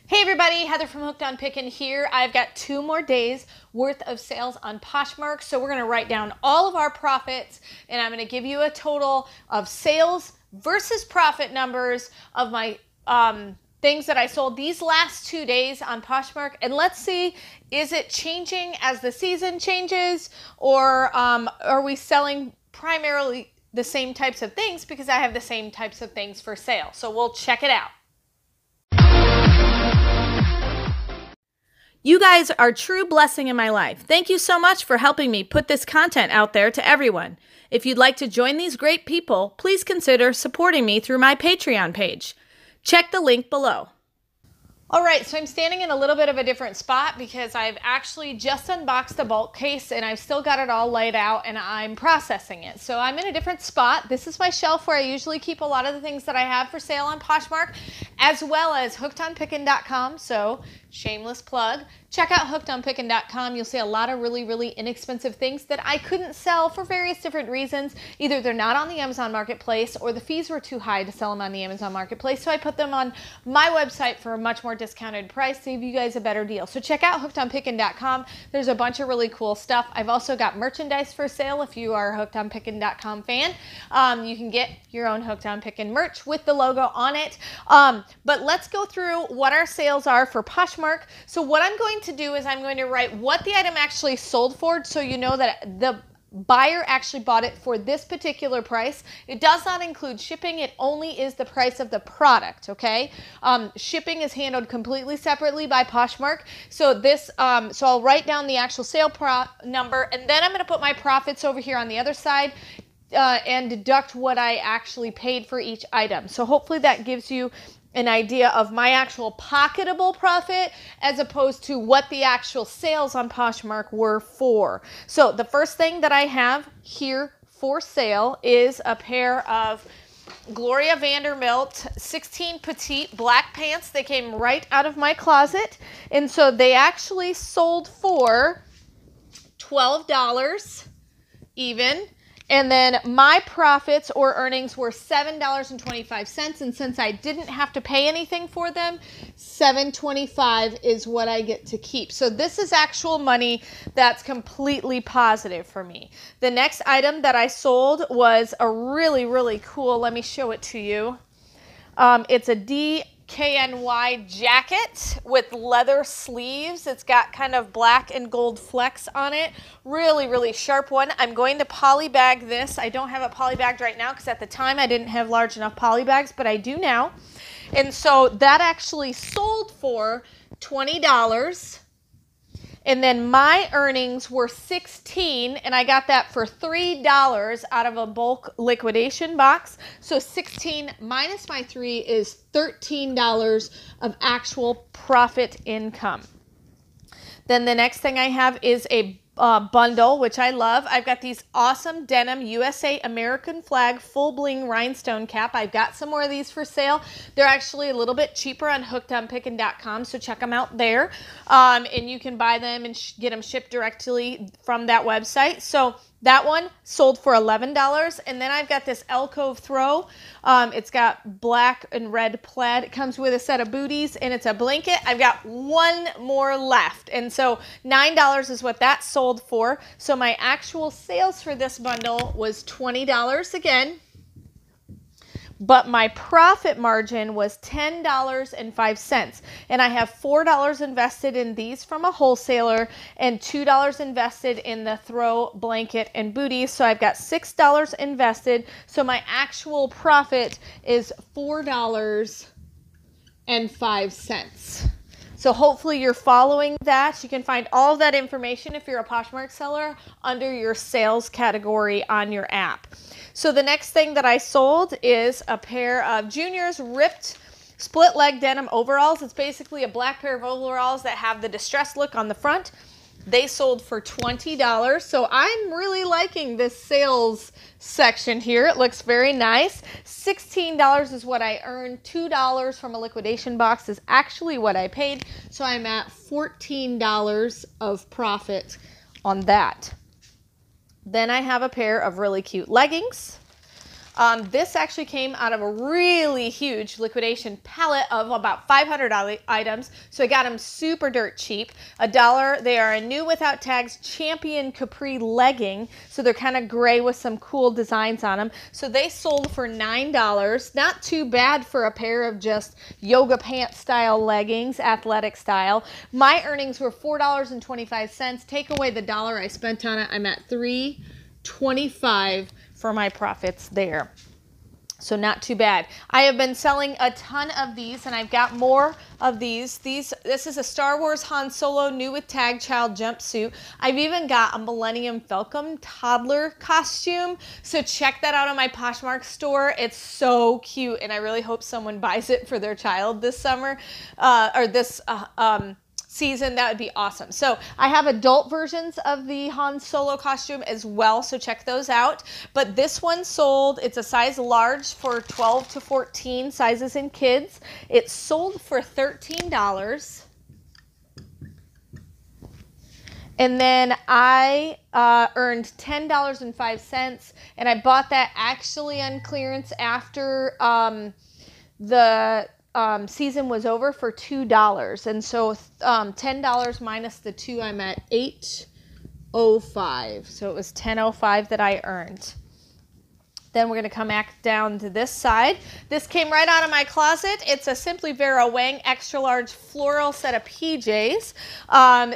Hey everybody, Heather from Hooked on Pickin here. I've got 2 more days worth of sales on Poshmark. So we're going to write down all of our profits and I'm going to give you a total of sales versus profit numbers of my things that I sold these last 2 days on Poshmark. And let's see, is it changing as the season changes, or are we selling primarily the same types of things because I have the same types of things for sale. So we'll check it out. You guys are a true blessing in my life. Thank you so much for helping me put this content out there to everyone. If you'd like to join these great people, please consider supporting me through my Patreon page. Check the link below. All right, so I'm standing in a little bit of a different spot because I've actually just unboxed the Bulq case and I've still got it all laid out and I'm processing it. So I'm in a different spot. This is my shelf where I usually keep a lot of the things that I have for sale on Poshmark, as well as hookedonpickin.com. So shameless plug. Check out hookedonpickin.com. You'll see a lot of really inexpensive things that I couldn't sell for various different reasons. Either they're not on the Amazon Marketplace or the fees were too high to sell them on the Amazon Marketplace. So I put them on my website for a much more discounted price to give you guys a better deal. So check out hookedonpickin.com. There's a bunch of really cool stuff. I've also got merchandise for sale. If you are a hookedonpickin.com fan, you can get your own Hooked on Pickin merch with the logo on it. But let's go through what our sales are for Poshmark. So what I'm going to do is I'm going to write what the item actually sold for, so you know that the buyer actually bought it for this particular price. It does not include shipping. It only is the price of the product, okay? Shipping is handled completely separately by Poshmark. So this, so I'll write down the actual sale number, and then I'm going to put my profits over here on the other side and deduct what I actually paid for each item. So hopefully that gives you an idea of my actual pocketable profit as opposed to what the actual sales on Poshmark were for. So the first thing that I have here for sale is a pair of Gloria Vanderbilt 16 petite black pants. They came right out of my closet, and so they actually sold for $12 even. And then my profits or earnings were $7.25. And since I didn't have to pay anything for them, $7.25 is what I get to keep. So this is actual money that's completely positive for me. The next item that I sold was a really cool, let me show it to you. It's a DKNY jacket with leather sleeves. It's got kind of black and gold flecks on it. Really sharp one. I'm going to polybag this. I don't have it polybagged right now because at the time I didn't have large enough polybags, but I do now. And so that actually sold for $20. And then my earnings were $16, and I got that for $3 out of a Bulq liquidation box. So 16 minus my 3 is $13 of actual profit income. Then the next thing I have is a bundle, which I love. I've got these awesome denim USA American flag full bling rhinestone cap. I've got some more of these for sale. They're actually a little bit cheaper on hookedonpickin.com, so check them out there. And you can buy them and get them shipped directly from that website. So that one sold for $11. And then I've got this Alcove throw. It's got black and red plaid. It comes with a set of booties and it's a blanket. I've got one more left. And so $9 is what that sold for. So my actual sales for this bundle was $20 again. But my profit margin was $10.05. And I have $4 invested in these from a wholesaler and $2 invested in the throw blanket and booties. So I've got $6 invested. So my actual profit is $4.05. So hopefully you're following that. You can find all of that information if you're a Poshmark seller under your sales category on your app. So the next thing that I sold is a pair of Junior's ripped split leg denim overalls. It's basically a black pair of overalls that have the distressed look on the front. They sold for $20. So I'm really liking this sales section here. It looks very nice. $16 is what I earned. $2 from a liquidation box is actually what I paid. So I'm at $14 of profit on that. Then I have a pair of really cute leggings. This actually came out of a really huge liquidation pallet of about 500 items. So I got them super dirt cheap. $1. They are a new without tags champion capri legging. So they're kind of gray with some cool designs on them. So they sold for $9. Not too bad for a pair of just yoga pants style leggings, athletic style. My earnings were $4.25. Take away the $1 I spent on it, I'm at $3.25 for my profits there. So not too bad. I have been selling a ton of these, and I've got more of these. This is a Star Wars Han Solo new with tag child jumpsuit. I've even got a Millennium Falcon toddler costume. So check that out on my Poshmark store. It's so cute, and I really hope someone buys it for their child this summer, or this season. That would be awesome. So I have adult versions of the Han Solo costume as well, so check those out. But this one sold, it's a size large for 12 to 14 sizes in kids. It sold for $13. And then I earned $10.05, and I bought that actually on clearance after the season was over for $2. And so $10 minus the 2, I'm at $8.05. So it was $10.05 that I earned. Then we're going to come back down to this side. This came right out of my closet. It's a Simply Vera Wang extra large floral set of PJs.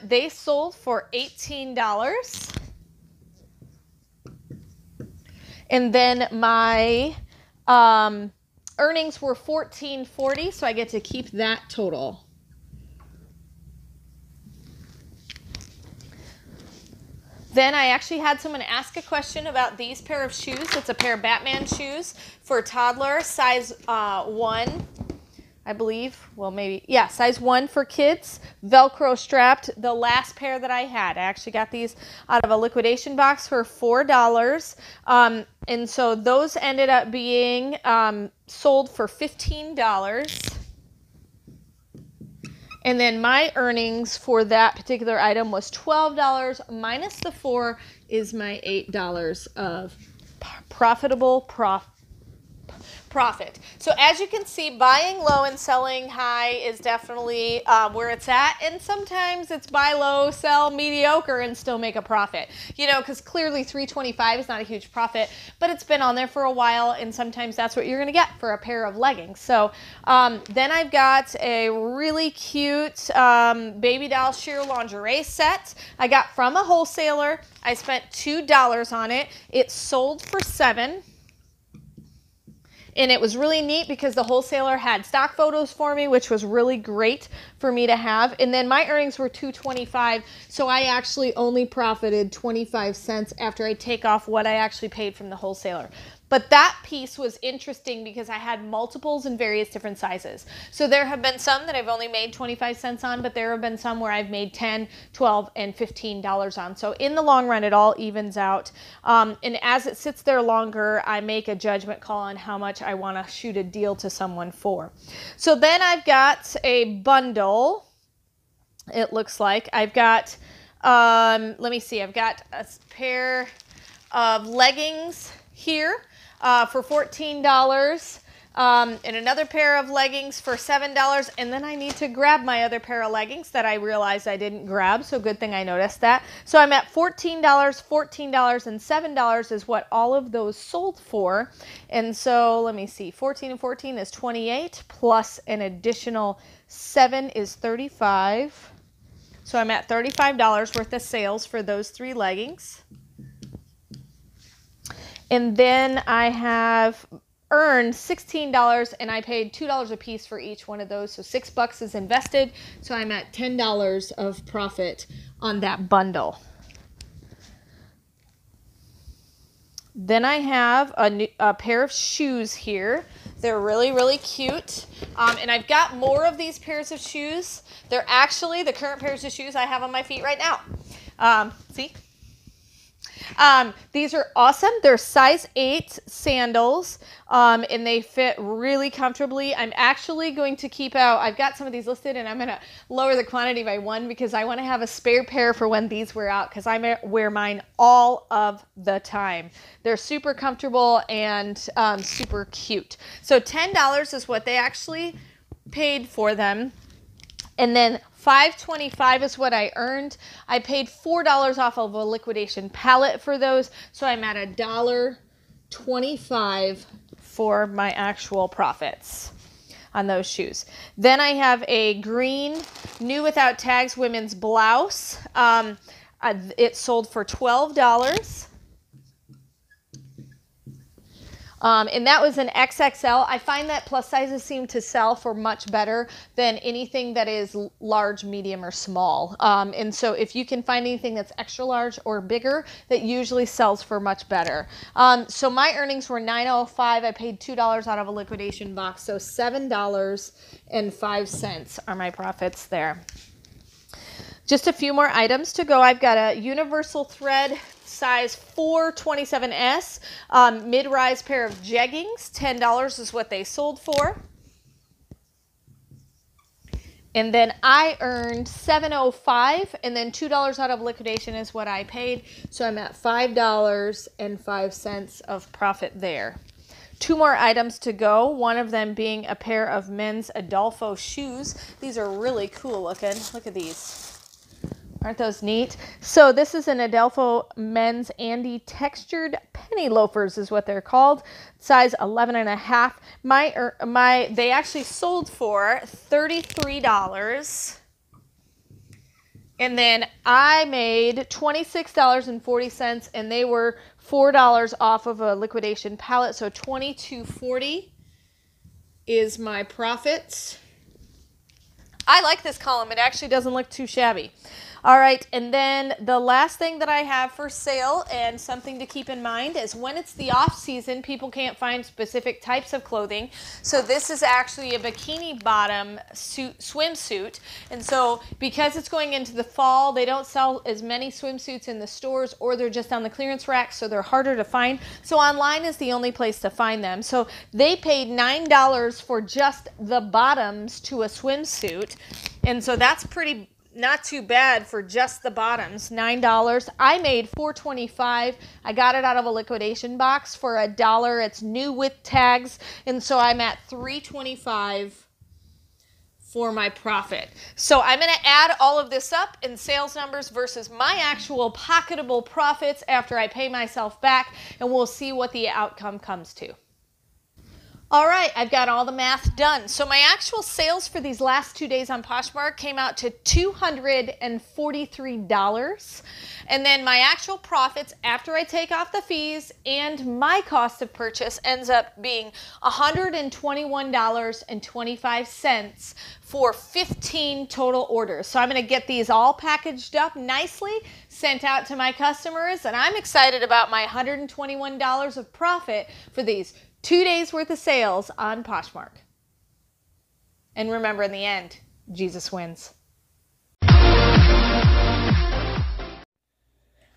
They sold for $18. And then my earnings were $14.40, so I get to keep that total. Then I actually had someone ask a question about these pair of shoes. It's a pair of Batman shoes for a toddler, size 1, I believe. Well, maybe, yeah, size 1 for kids, Velcro strapped. The last pair that I had, I actually got these out of a liquidation box for $4. And so those ended up being sold for $15. And then my earnings for that particular item was $12 minus the 4 is my $8 of profitable profit. So as you can see, buying low and selling high is definitely where it's at. And sometimes it's buy low, sell mediocre, and still make a profit. You know, because clearly $3.25 is not a huge profit, but it's been on there for a while, and sometimes that's what you're going to get for a pair of leggings. So then I've got a really cute baby doll sheer lingerie set I got from a wholesaler. I spent $2 on it. It sold for $7. And it was really neat because the wholesaler had stock photos for me, which was really great for me to have. And then my earnings were $2.25, so I actually only profited 25 cents after I take off what I actually paid from the wholesaler. But that piece was interesting because I had multiples in various different sizes. So there have been some that I've only made 25 cents on, but there have been some where I've made $10, $12, and $15 on. So in the long run, it all evens out. And as it sits there longer, I make a judgment call on how much I want to shoot a deal to someone for. So then I've got a bundle, it looks like. I've got, let me see, I've got a pair of leggings here for $14, and another pair of leggings for $7, and then I need to grab my other pair of leggings that I realized I didn't grab, so good thing I noticed that. So I'm at $14, $14, and $7 is what all of those sold for. And so let me see, 14 and 14 is 28, plus an additional 7 is 35. So I'm at $35 worth of sales for those 3 leggings. And then I have earned $16, and I paid $2 a piece for each one of those. So $6 is invested. So I'm at $10 of profit on that bundle. Then I have a pair of shoes here. They're really, really cute. And I've got more of these pairs of shoes. They're actually the current pairs of shoes I have on my feet right now. See? These are awesome. They're size 8 sandals, and they fit really comfortably. I'm actually going to keep out, I've got some of these listed, and I'm going to lower the quantity by 1 because I want to have a spare pair for when these wear out, because I wear mine all of the time. They're super comfortable and super cute. So $10 is what they actually paid for them. And then $5.25 is what I earned. I paid $4 off of a liquidation pallet for those, so I'm at $1.25 for my actual profits on those shoes. Then I have a green new without tags women's blouse. It sold for $12. And that was an XXL. I find that plus sizes seem to sell for much better than anything that is large, medium, or small. And so if you can find anything that's extra large or bigger, that usually sells for much better. So my earnings were $9.05. I paid $2 out of a liquidation box. So $7.05 are my profits there. Just a few more items to go. I've got a universal thread size 427S mid-rise pair of jeggings. $10 is what they sold for. And then I earned $7.05, and then $2 out of liquidation is what I paid. So I'm at $5.05 of profit there. 2 more items to go, one of them being a pair of men's Adolfo shoes. These are really cool looking. Look at these. Aren't those neat? So this is an Adolfo men's Andy textured penny loafers is what they're called. Size 11.5. They actually sold for $33. And then I made $26.40, and they were $4 off of a liquidation pallet. So $22.40 is my profits. I like this column. It actually doesn't look too shabby. All right, and then the last thing that I have for sale and something to keep in mind is when it's the off season, people can't find specific types of clothing. So this is actually a bikini bottom swimsuit. And so because it's going into the fall, they don't sell as many swimsuits in the stores, or they're just on the clearance rack, so they're harder to find. So online is the only place to find them. So they paid $9 for just the bottoms to a swimsuit. And so that's not too bad for just the bottoms. $9. I made $4.25. I got it out of a liquidation box for $1. It's new with tags, and so I'm at $3.25 for my profit. So I'm going to add all of this up in sales numbers versus my actual pocketable profits after I pay myself back, and we'll see what the outcome comes to. All right, I've got all the math done. So my actual sales for these last 2 days on Poshmark came out to $243. And then my actual profits after I take off the fees and my cost of purchase ends up being $121.25 for 15 total orders. So I'm going to get these all packaged up nicely, sent out to my customers, and I'm excited about my $121 of profit for these 2 days worth of sales on Poshmark. And remember, in the end, Jesus wins.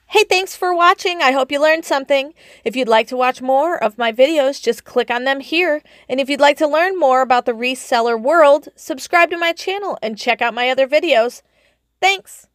Hey, thanks for watching. I hope you learned something. If you'd like to watch more of my videos, just click on them here. And if you'd like to learn more about the reseller world, subscribe to my channel and check out my other videos. Thanks.